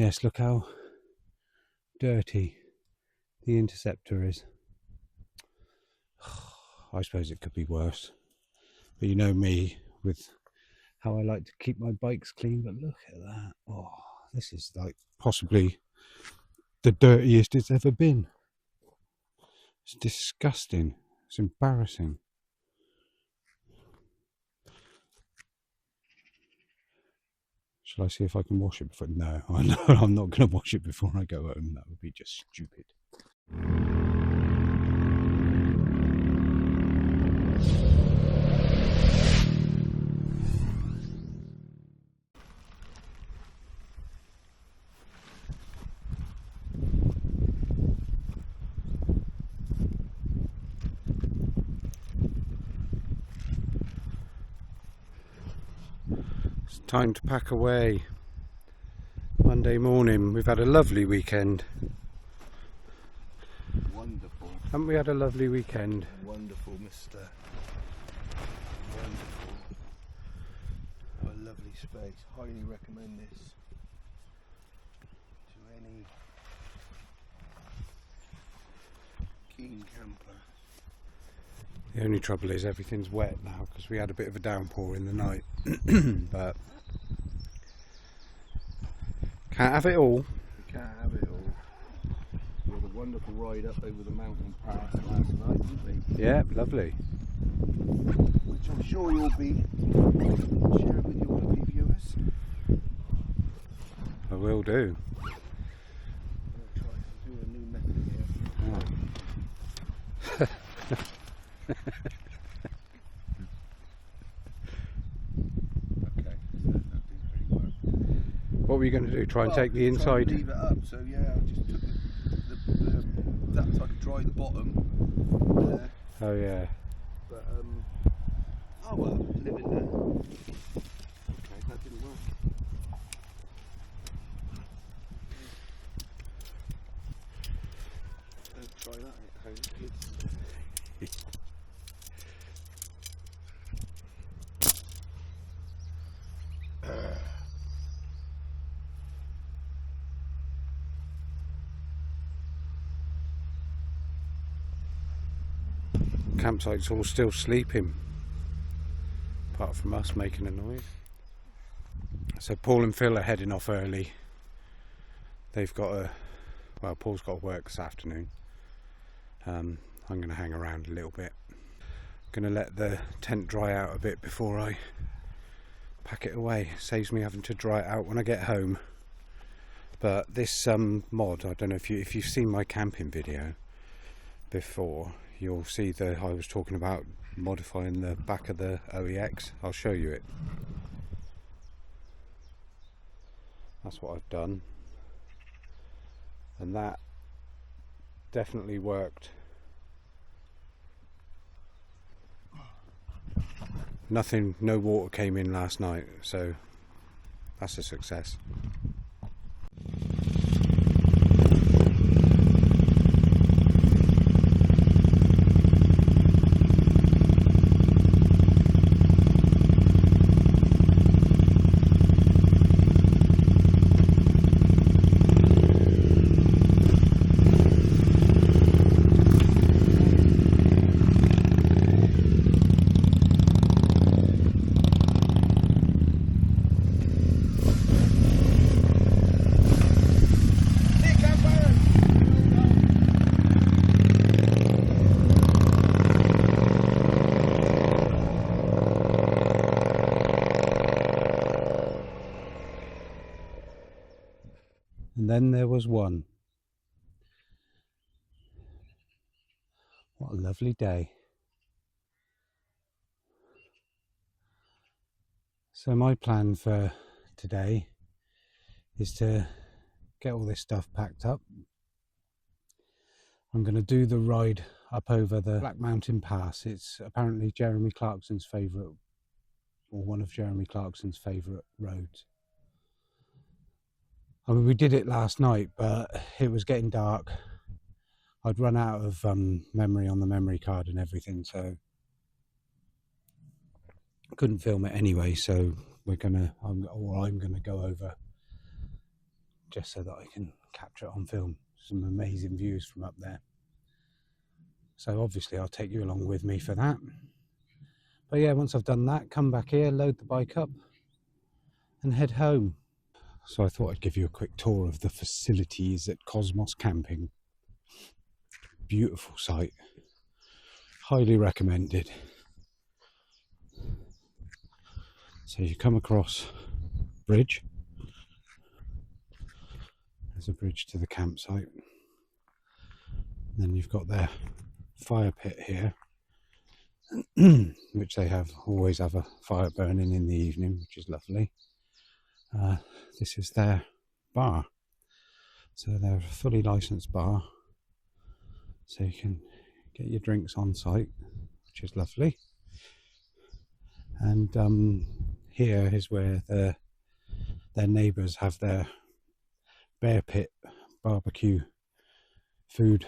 Yes, look how dirty the Interceptor is. I suppose it could be worse, but you know me with how I like to keep my bikes clean. But look at that. Oh, this is like possibly the dirtiest it's ever been. It's disgusting. It's embarrassing. Shall I see if I can wash it before? No, I'm not going to wash it before I go home. That would be just stupid. It's time to pack away. Monday morning. We've had a lovely weekend. Wonderful. Haven't we had a lovely weekend? Wonderful, mister. Wonderful. What a lovely space. Highly recommend this to any keen camper. The only trouble is everything's wet now because we had a bit of a downpour in the night. But can't have it all. You can't have it all. We had a wonderful ride up over the mountain pass last night, didn't we? Yeah, lovely. Which I'm sure you'll be sharing with your lovely viewers. I will do. I'm going to try to do a new method here. Okay, so that didn't really work. What were you going to do? Try and take the Try inside? and leave it up, so yeah, I just took the that so I could dry the bottom there. Oh yeah. But oh well, live in there. Okay, that didn't work. Let's try that at home, kids. Campsite's all still sleeping, apart from us making a noise. So Paul and Phil are heading off early. They've got well, Paul's got to work this afternoon. I'm going to hang around a little bit. I'm going to let the tent dry out a bit before I pack it away. Saves me having to dry it out when I get home. But this mod, I don't know if you've seen my camping video before, you'll see I was talking about modifying the back of the OEX. I'll show you it. That's what I've done, and that definitely worked. No water came in last night, so that's a success. And then there was one. What a lovely day. So my plan for today is to get all this stuff packed up. I'm going to do the ride up over the Black Mountain Pass. It's apparently Jeremy Clarkson's favourite, or one of Jeremy Clarkson's favourite roads. I mean, we did it last night, but it was getting dark. I'd run out of memory on the memory card and everything, so I couldn't film it anyway. So I'm gonna go over just so that I can capture it on film. Some amazing views from up there. So obviously I'll take you along with me for that. But yeah, once I've done that, come back here, load the bike up and head home. So I thought I'd give you a quick tour of the facilities at Cosmos Camping. Beautiful site. Highly recommended. So you come across bridge. There's a bridge to the campsite. Then you've got their fire pit here, which they always have a fire burning in the evening, which is lovely. This is their bar. So they're a fully licensed bar. So you can get your drinks on site, which is lovely. And here is where their neighbours have their bear pit barbecue food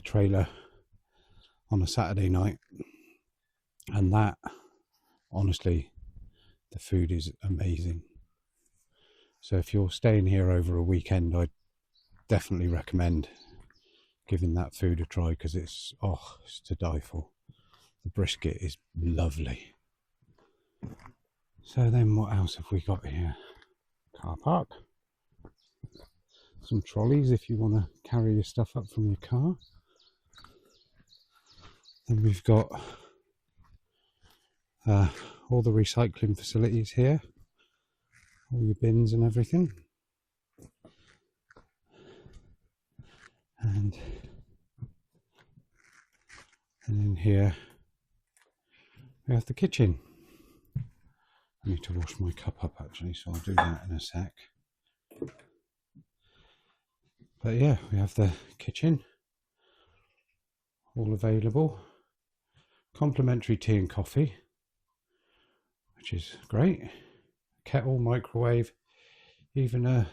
trailer on a Saturday night. And that, honestly, the food is amazing. So if you're staying here over a weekend, I'd definitely recommend giving that food a try, because it's to die for. The brisket is lovely. So then what else have we got here? Car park. Some trolleys if you want to carry your stuff up from your car. Then we've got all the recycling facilities here. All your bins and everything. And in here we have the kitchen. I need to wash my cup up actually, so I'll do that in a sec. But yeah, we have the kitchen all available. Complimentary tea and coffee, which is great. Kettle, microwave, even a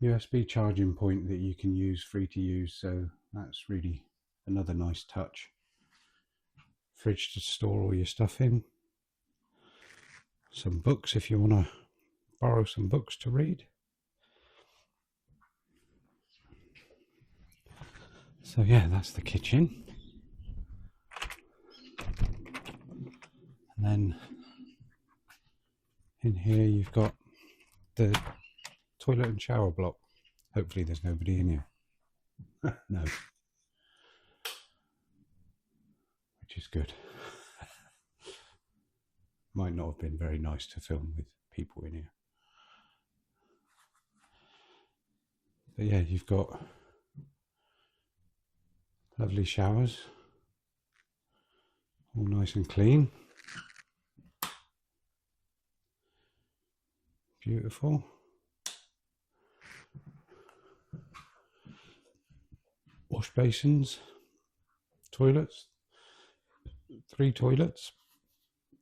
USB charging point that you can use, free to use, so that's really another nice touch. Fridge to store all your stuff in. Some books if you want to borrow some books to read. So yeah, that's the kitchen. And then in here you've got the toilet and shower block. Hopefully there's nobody in here. No. Which is good. Might not have been very nice to film with people in here. But yeah, you've got lovely showers. All nice and clean. Beautiful. Wash basins, toilets, 3 toilets.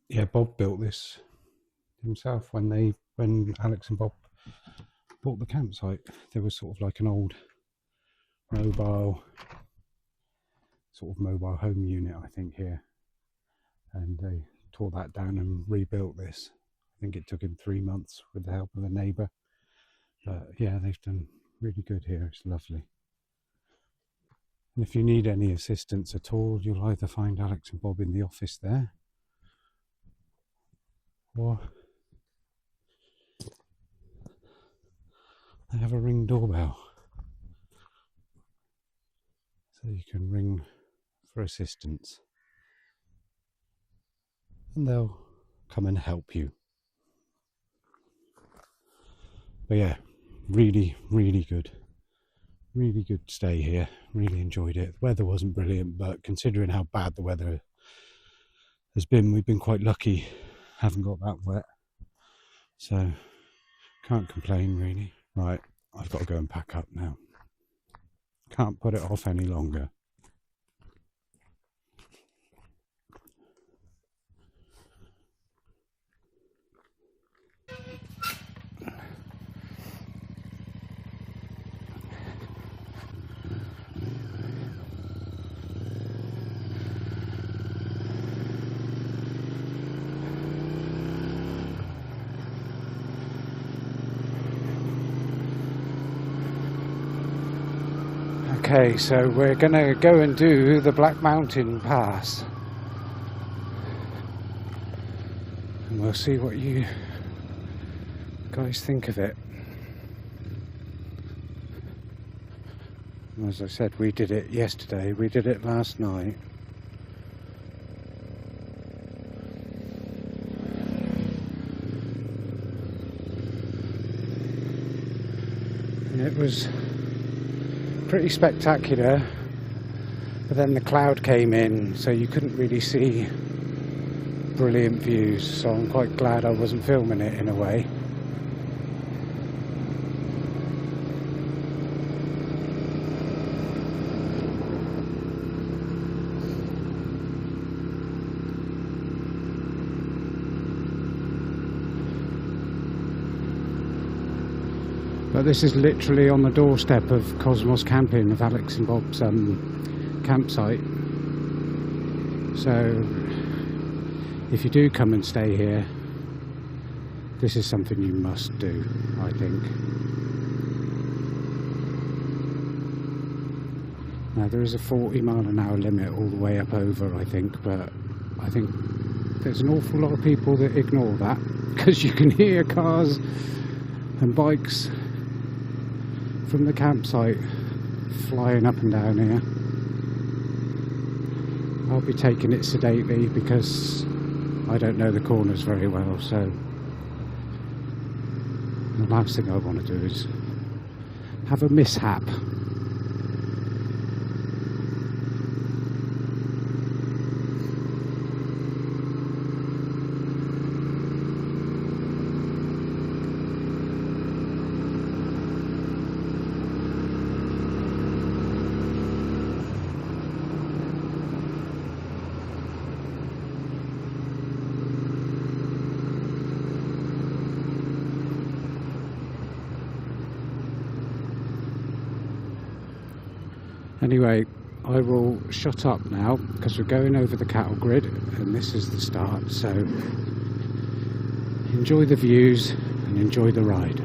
Yeah, Bob built this himself when Alex and Bob bought the campsite. There was sort of like an old mobile home unit, I think, here, and they tore that down and rebuilt this. I think it took him 3 months with the help of a neighbour, but yeah, they've done really good here. It's lovely. And if you need any assistance at all, you'll either find Alex and Bob in the office there, or they have a Ring doorbell, so you can ring for assistance and they'll come and help you. But yeah, really good stay here. Really enjoyed it. The weather wasn't brilliant, but considering how bad the weather has been, we've been quite lucky. Haven't got that wet, so can't complain really. Right, I've got to go and pack up now. Can't put it off any longer. Okay, so we're gonna go and do the Black Mountain Pass, and we'll see what you guys think of it. As I said, we did it yesterday, we did it last night. And it was pretty spectacular, but then the cloud came in, so you couldn't really see brilliant views, so I'm quite glad I wasn't filming it in a way. But this is literally on the doorstep of Cosmos Camping, of Alex and Bob's campsite. So if you do come and stay here, this is something you must do, I think. Now there is a 40-mile-an-hour limit all the way up over, I think, but I think there's an awful lot of people that ignore that, because you can hear cars and bikes from the campsite flying up and down here. I'll be taking it sedately because I don't know the corners very well, so the last thing I want to do is have a mishap. Anyway, I will shut up now because we're going over the cattle grid and this is the start, so enjoy the views and enjoy the ride.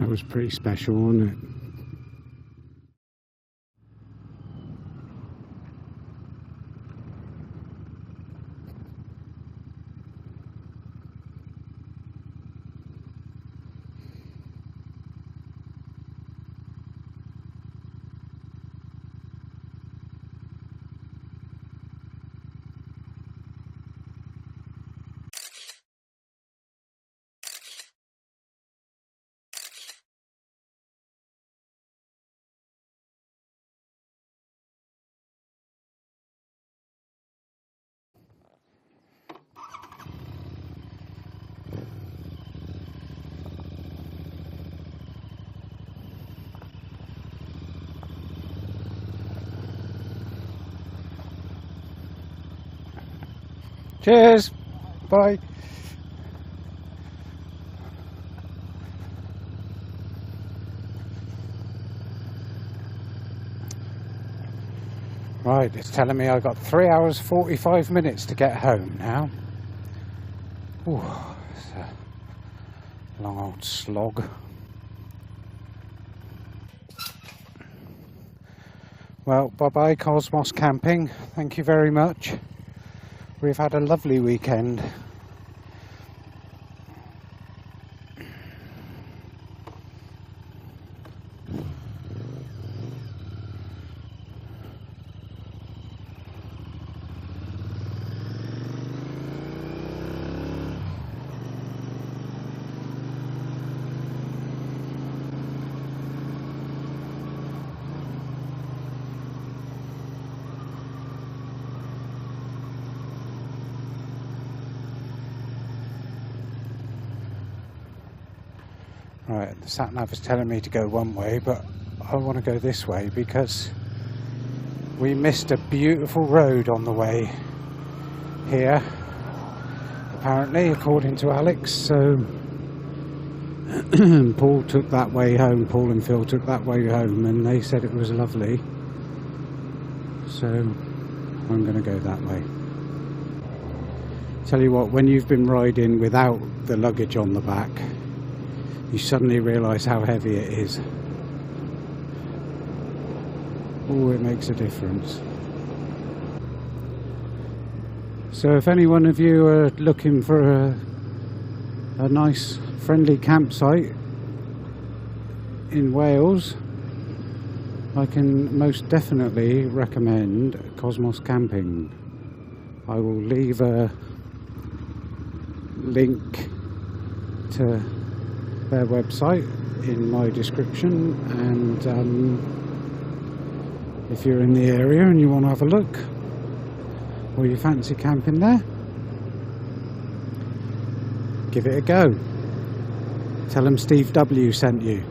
That was pretty special, wasn't it? Cheers! Bye! Right, it's telling me I've got 3 hours 45 minutes to get home now. Ooh, it's a long old slog. Well, bye-bye Cosmos Camping. Thank you very much. We've had a lovely weekend. Right, the sat nav is telling me to go one way, but I want to go this way because we missed a beautiful road on the way here, apparently, according to Alex. So Paul took that way home, Paul and Phil took that way home, and they said it was lovely. So I'm going to go that way. Tell you what, when you've been riding without the luggage on the back, you suddenly realise how heavy it is. Oh, it makes a difference. So if any one of you are looking for a nice friendly campsite in Wales, I can most definitely recommend Cosmos Camping. I will leave a link to their website in my description, and if you're in the area and you want to have a look, or you fancy camping there, give it a go. Tell them Steve W sent you.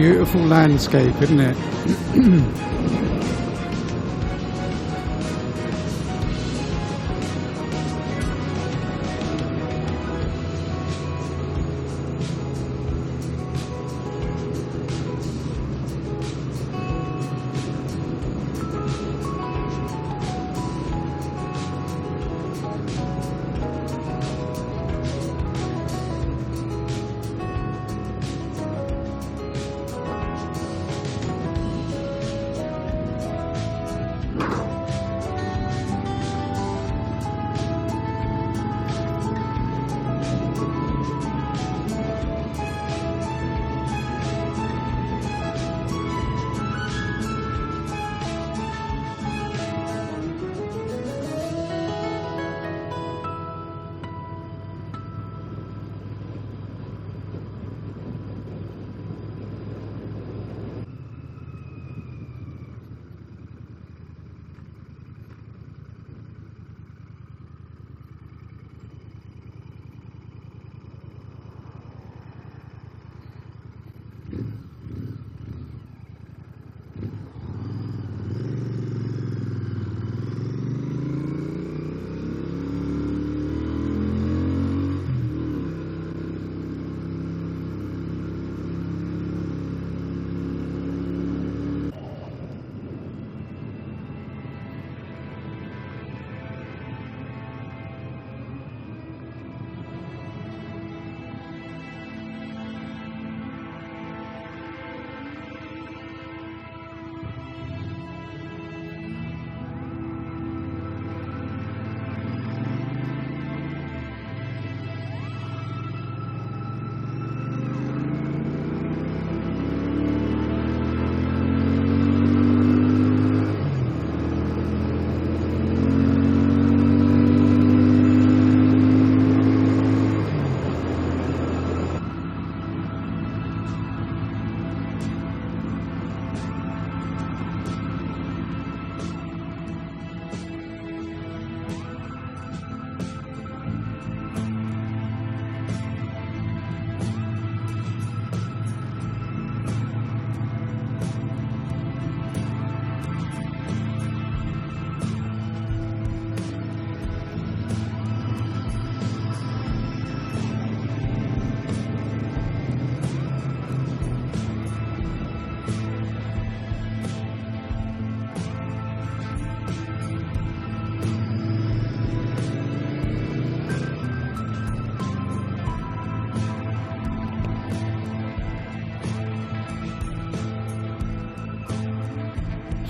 Beautiful landscape, isn't it?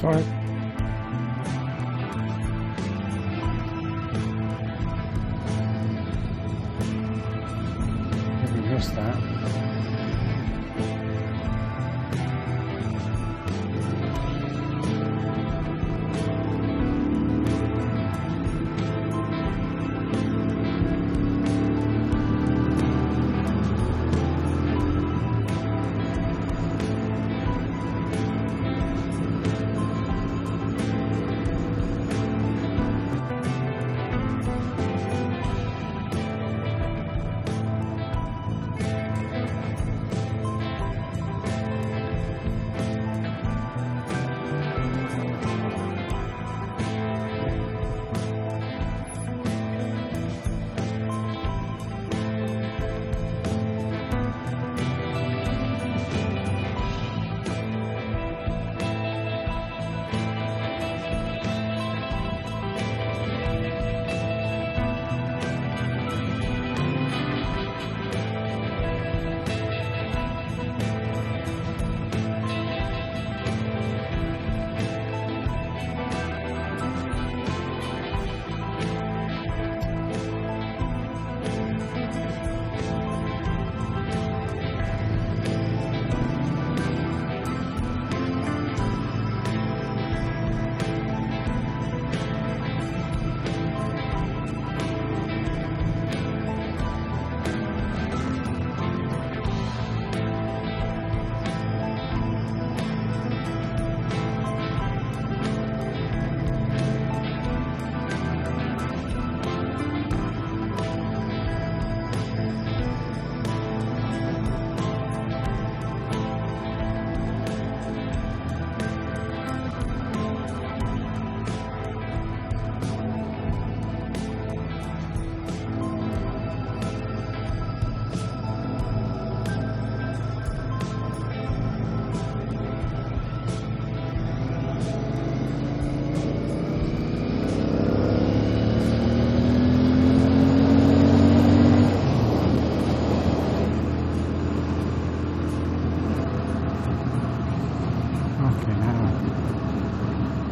Sorry. We missed that.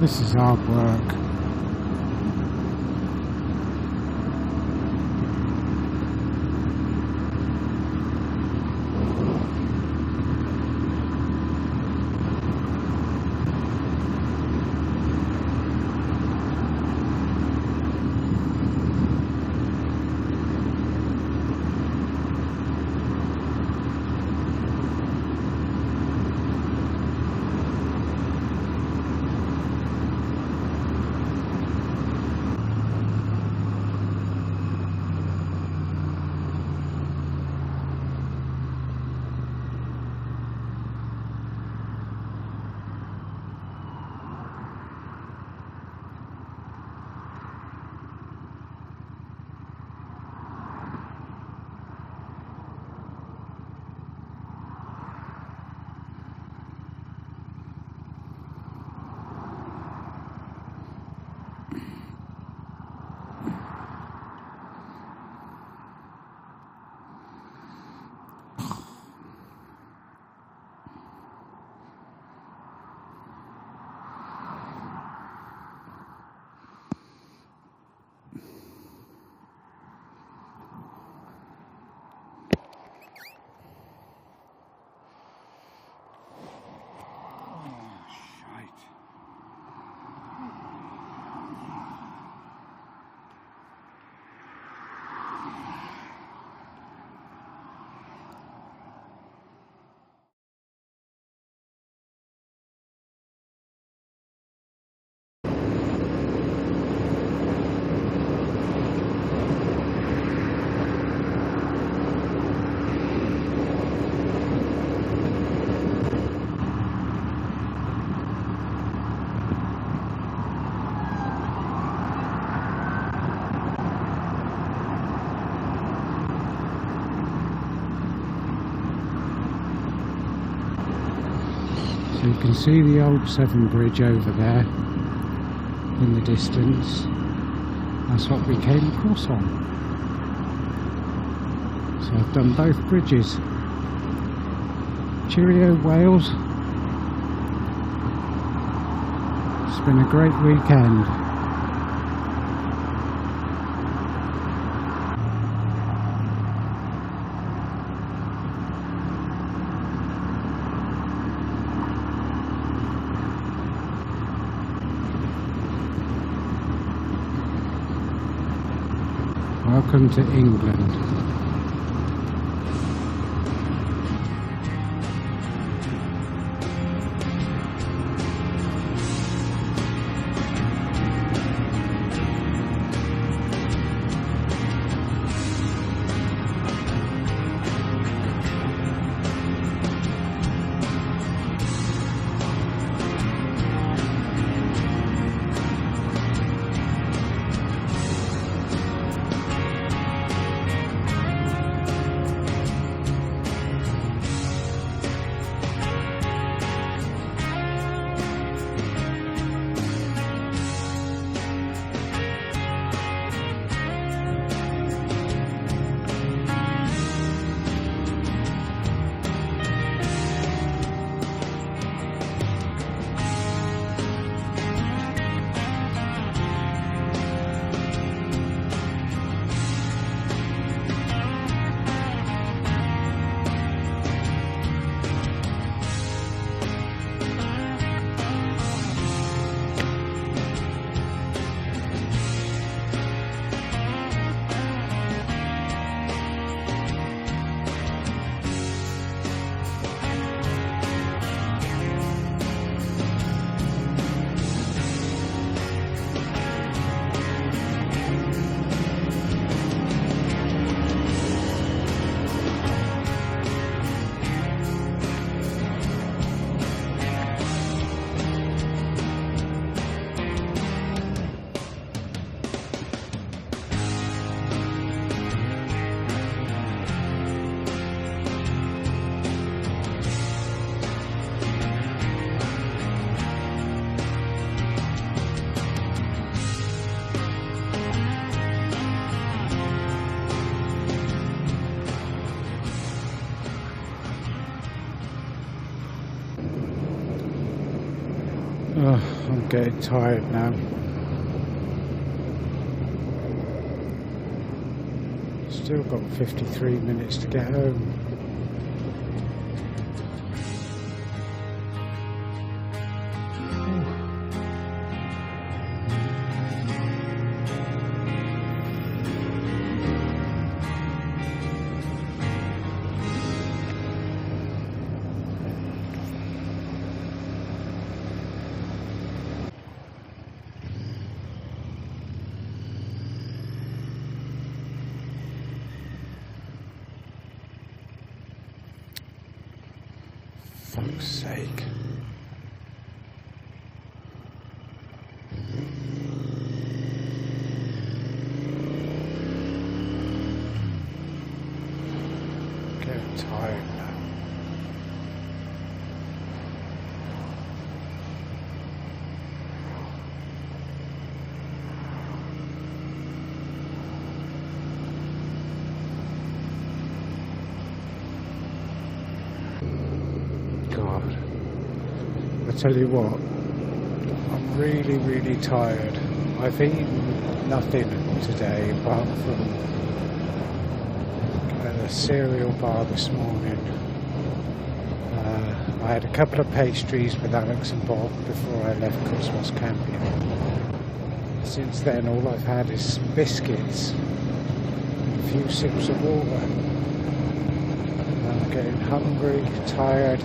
This is hard work. So you can see the old Severn Bridge over there in the distance. That's what we came across on. So I've done both bridges. Cheerio Wales. It's been a great weekend. Welcome to England. Oh, I'm getting tired now. Still got 53 minutes to get home. Fuck's sake. Getting tired now. God, I tell you what, I'm really tired. I've eaten nothing today apart from a cereal bar this morning. I had a couple of pastries with Alex and Bob before I left Christmas camping. Since then all I've had is biscuits and a few sips of water. I'm getting hungry, tired.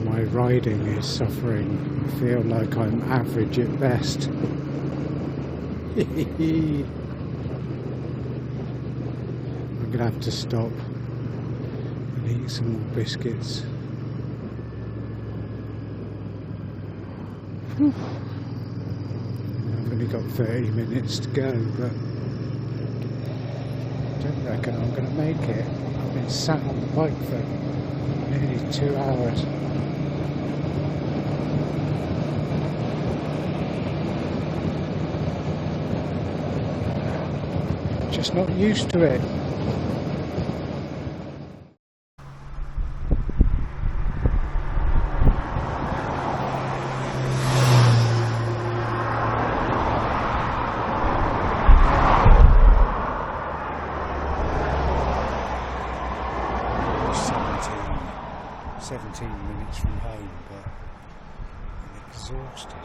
My riding is suffering. I feel like I'm average at best. I'm gonna have to stop and eat some more biscuits. I've only got 30 minutes to go, but I don't reckon I'm gonna make it. I've been sat on the bike for nearly 2 hours. Just not used to it. I'm 17 minutes from home, but I'm exhausted.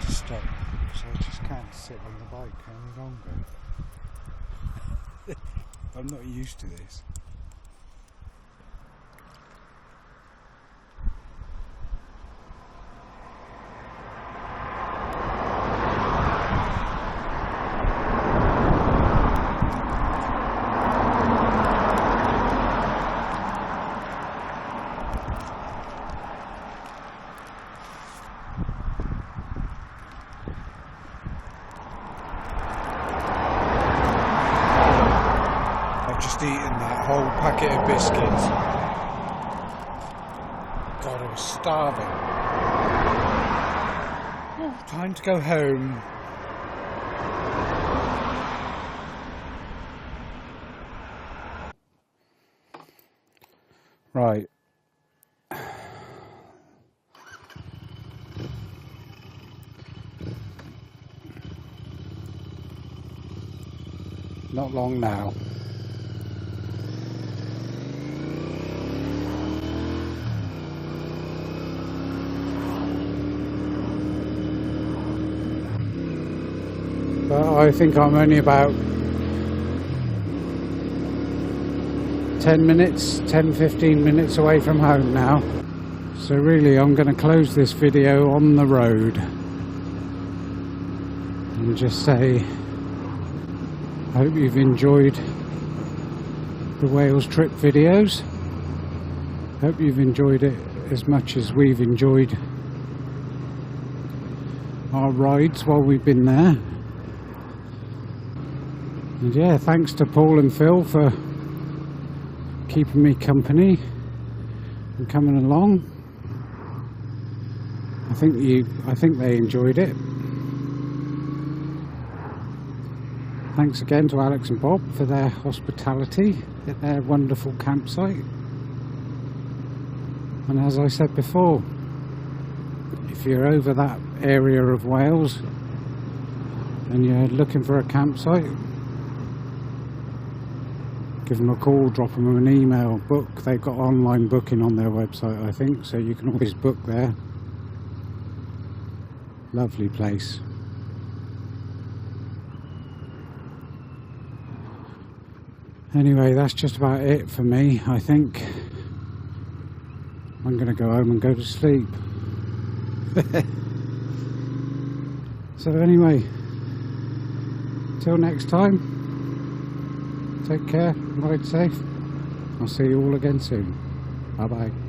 Stop, because I just can't sit on the bike any longer. I'm not used to this. Eating that whole packet of biscuits. God, I was starving. Oh, time to go home. Right. Not long now. But I think I'm only about 10-15 minutes away from home now. So really I'm going to close this video on the road and just say I hope you've enjoyed the Wales trip videos. Hope you've enjoyed it as much as we've enjoyed our rides while we've been there. And yeah, thanks to Paul and Phil for keeping me company and coming along. I think they enjoyed it. Thanks again to Alex and Bob for their hospitality at their wonderful campsite. And as I said before, if you're over that area of Wales and you're looking for a campsite, give them a call, drop them an email, book. They've got online booking on their website, I think, so you can always book there. Lovely place. Anyway, that's just about it for me, I think. I'm going to go home and go to sleep. So anyway, till next time, take care, ride safe. I'll see you all again soon. Bye bye.